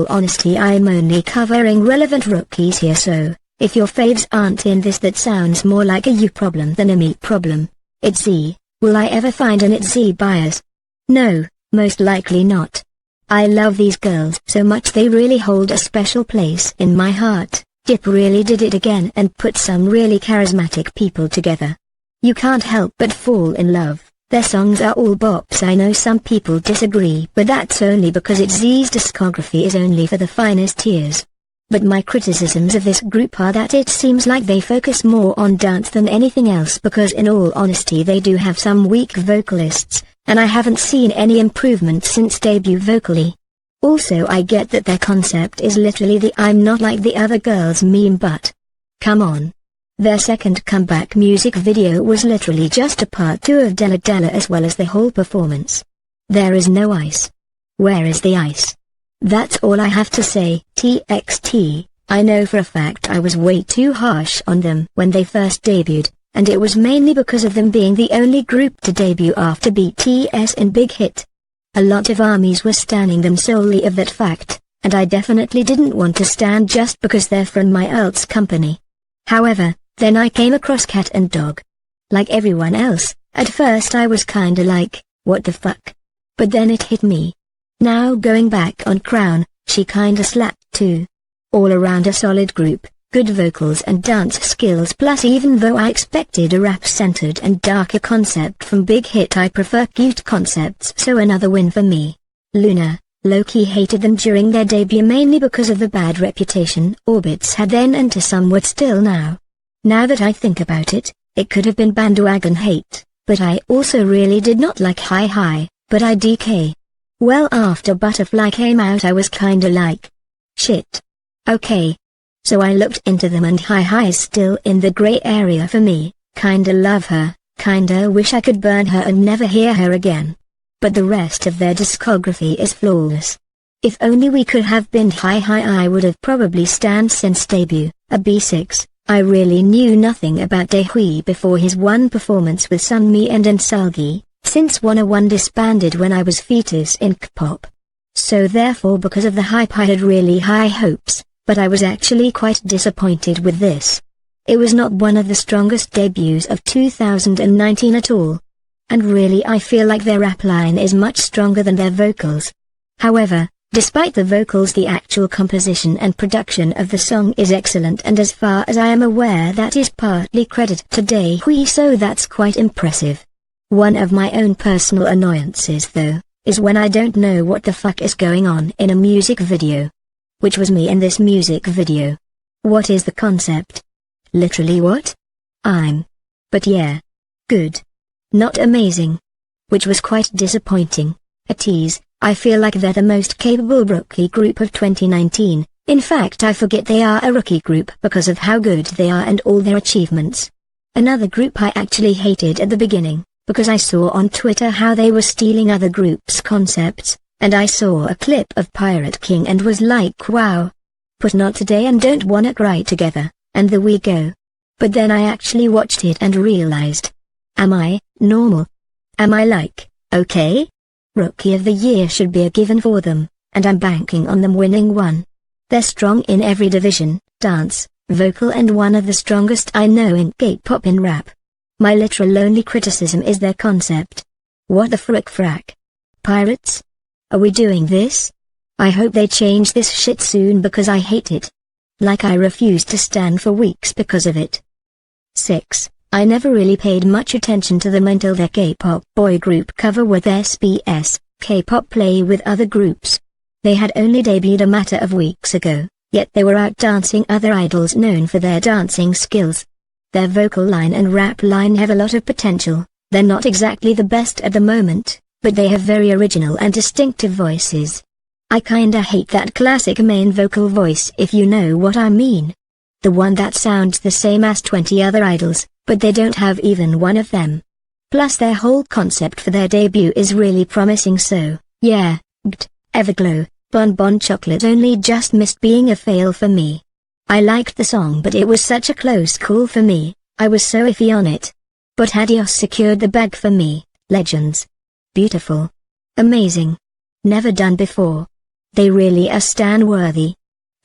all honesty I'm only covering relevant rookies here, so if your faves aren't in this, that sounds more like a you problem than a me problem. ITZY, will I ever find an ITZY bias? No, most likely not. I love these girls so much, they really hold a special place in my heart. Dip really did it again and put some really charismatic people together. You can't help but fall in love. Their songs are all bops. I know some people disagree, but that's only because ITZY's discography is only for the finest tiers. But my criticisms of this group are that it seems like they focus more on dance than anything else, because in all honesty they do have some weak vocalists, and I haven't seen any improvement since debut vocally. Also, I get that their concept is literally the "I'm not like the other girls" meme, but come on. Their second comeback music video was literally just a part 2 of Della Della, as well as the whole performance. There is no ice. Where is the ice? That's all I have to say. TXT, I know for a fact I was way too harsh on them when they first debuted, and it was mainly because of them being the only group to debut after BTS and Big Hit. A lot of ARMYs were standing them solely of that fact, and I definitely didn't want to stand just because they're from my else company. However, then I came across Cat and Dog. Like everyone else, at first I was kinda like, what the fuck? But then it hit me. Now going back on Crown, she kinda slapped too. All around a solid group, good vocals and dance skills, plus even though I expected a rap-centered and darker concept from Big Hit, I prefer cute concepts, so another win for me. Luna, low-key hated them during their debut mainly because of the bad reputation Orbits had then and to somewhat still now. Now that I think about it, it could have been bandwagon hate, but I also really did not like Hi Hi, but IDK. Well, after Butterfly came out I was kinda like, shit. Okay. So I looked into them, and Hi Hi is still in the gray area for me. Kinda love her, kinda wish I could burn her and never hear her again. But the rest of their discography is flawless. If only we could have been Hi Hi, I would have probably stanned since debut, a B6. I really knew nothing about Daehui before his one performance with Sunmi and Insulgi, since 101 disbanded when I was fetus in K-pop. So therefore, because of the hype, I had really high hopes, but I was actually quite disappointed with this. It was not one of the strongest debuts of 2019 at all. And really I feel like their rap line is much stronger than their vocals. However, despite the vocals, the actual composition and production of the song is excellent, and as far as I am aware that is partly credit to Daehui, so that's quite impressive. One of my own personal annoyances though, is when I don't know what the fuck is going on in a music video. Which was me in this music video. What is the concept? Literally what? But yeah. Good. Not amazing. Which was quite disappointing. A tease. I feel like they're the most capable rookie group of 2019, in fact I forget they are a rookie group because of how good they are and all their achievements. Another group I actually hated at the beginning, because I saw on Twitter how they were stealing other groups' concepts, and I saw a clip of Pirate King and was like, wow. Put Not Today and Don't Wanna Cry together, and there we go. But then I actually watched it and realized. Am I normal? Am I like, okay? Rookie of the Year should be a given for them, and I'm banking on them winning one. They're strong in every division, dance, vocal, and one of the strongest I know in K-pop and rap. My literal only criticism is their concept. What the frack? Pirates? Are we doing this? I hope they change this shit soon because I hate it. Like I refuse to stand for weeks because of it. 6. I never really paid much attention to them until their K-pop boy group cover with SBS, K-pop play with other groups. They had only debuted a matter of weeks ago, yet they were out dancing other idols known for their dancing skills. Their vocal line and rap line have a lot of potential. They're not exactly the best at the moment, but they have very original and distinctive voices. I kinda hate that classic main vocal voice, if you know what I mean. The one that sounds the same as 20 other idols, but they don't have even one of them. Plus their whole concept for their debut is really promising, so, yeah, Everglow, Bon Bon Chocolate only just missed being a fail for me. I liked the song, but it was such a close call for me, I was so iffy on it. But Adios secured the bag for me. Legends. Beautiful. Amazing. Never done before. They really are stan-worthy.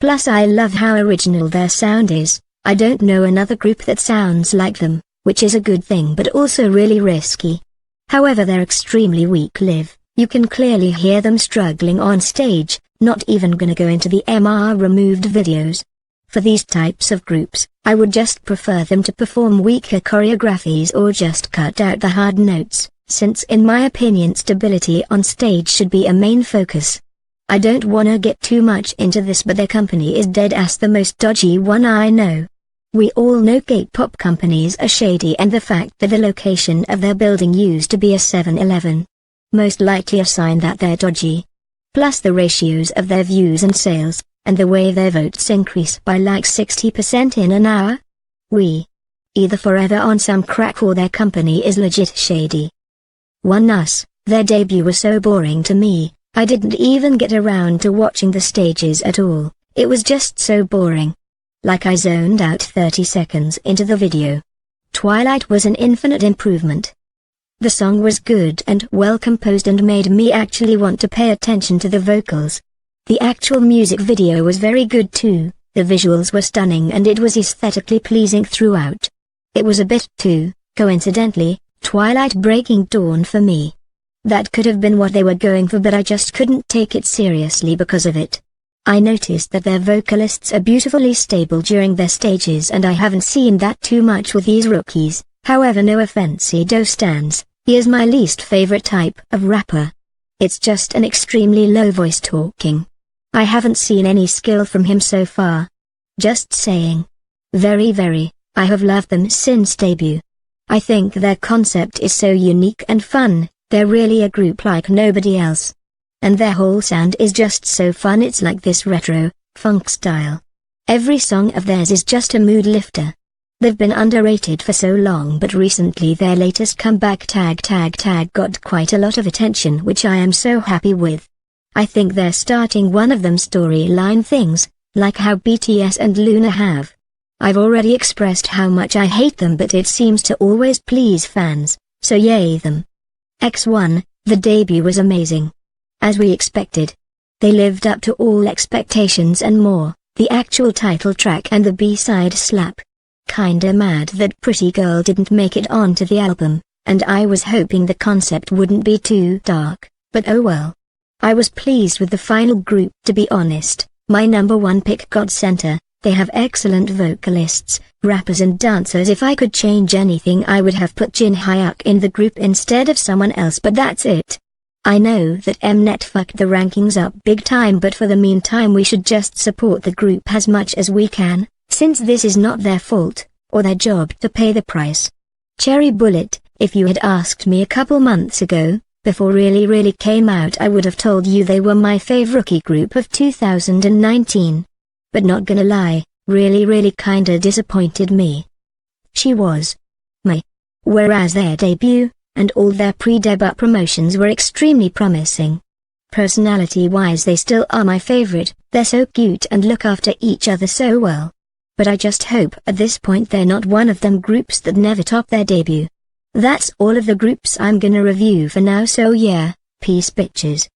Plus I love how original their sound is. I don't know another group that sounds like them, which is a good thing but also really risky. However, they're extremely weak-lived. You can clearly hear them struggling on stage, not even gonna go into the MR removed videos. For these types of groups, I would just prefer them to perform weaker choreographies or just cut out the hard notes, since in my opinion stability on stage should be a main focus. I don't wanna get too much into this, but their company is dead ass the most dodgy one I know. We all know K-pop companies are shady, and the fact that the location of their building used to be a 7-Eleven. Most likely a sign that they're dodgy. Plus the ratios of their views and sales, and the way their votes increase by like 60% in an hour. We either forever on some crack or their company is legit shady. 1. Us, their debut was so boring to me, I didn't even get around to watching the stages at all, it was just so boring. Like I zoned out 30 seconds into the video. Twilight was an infinite improvement. The song was good and well composed and made me actually want to pay attention to the vocals. The actual music video was very good too, the visuals were stunning and it was aesthetically pleasing throughout. It was a bit too, coincidentally, Twilight Breaking Dawn for me. That could have been what they were going for, but I just couldn't take it seriously because of it. I noticed that their vocalists are beautifully stable during their stages, and I haven't seen that too much with these rookies. However, no offense Do stands, he is my least favorite type of rapper. It's just an extremely low voice talking. I haven't seen any skill from him so far. Just saying. I have loved them since debut. I think their concept is so unique and fun, they're really a group like nobody else. And their whole sound is just so fun, it's like this retro, funk style. Every song of theirs is just a mood lifter. They've been underrated for so long, but recently their latest comeback Tag got quite a lot of attention, which I am so happy with. I think they're starting one of them storyline things, like how BTS and Luna have. I've already expressed how much I hate them, but it seems to always please fans, so yay them. X1, the debut was amazing. As we expected. They lived up to all expectations and more, the actual title track and the B-side slap. Kinda mad that Pretty Girl didn't make it onto the album, and I was hoping the concept wouldn't be too dark, but oh well. I was pleased with the final group, to be honest. My number one pick, God Center. They have excellent vocalists, rappers and dancers. If I could change anything, I would have put Jin Hyuk in the group instead of someone else, but that's it. I know that Mnet fucked the rankings up big time, but for the meantime we should just support the group as much as we can, since this is not their fault, or their job to pay the price. Cherry Bullet, if you had asked me a couple months ago, before really came out, I would have told you they were my fave rookie group of 2019. But not gonna lie, really kinda disappointed me. She was. Whereas their debut, and all their pre-debut promotions were extremely promising. Personality-wise they still are my favorite, they're so cute and look after each other so well. But I just hope at this point they're not one of them groups that never top their debut. That's all of the groups I'm gonna review for now, so yeah, peace bitches.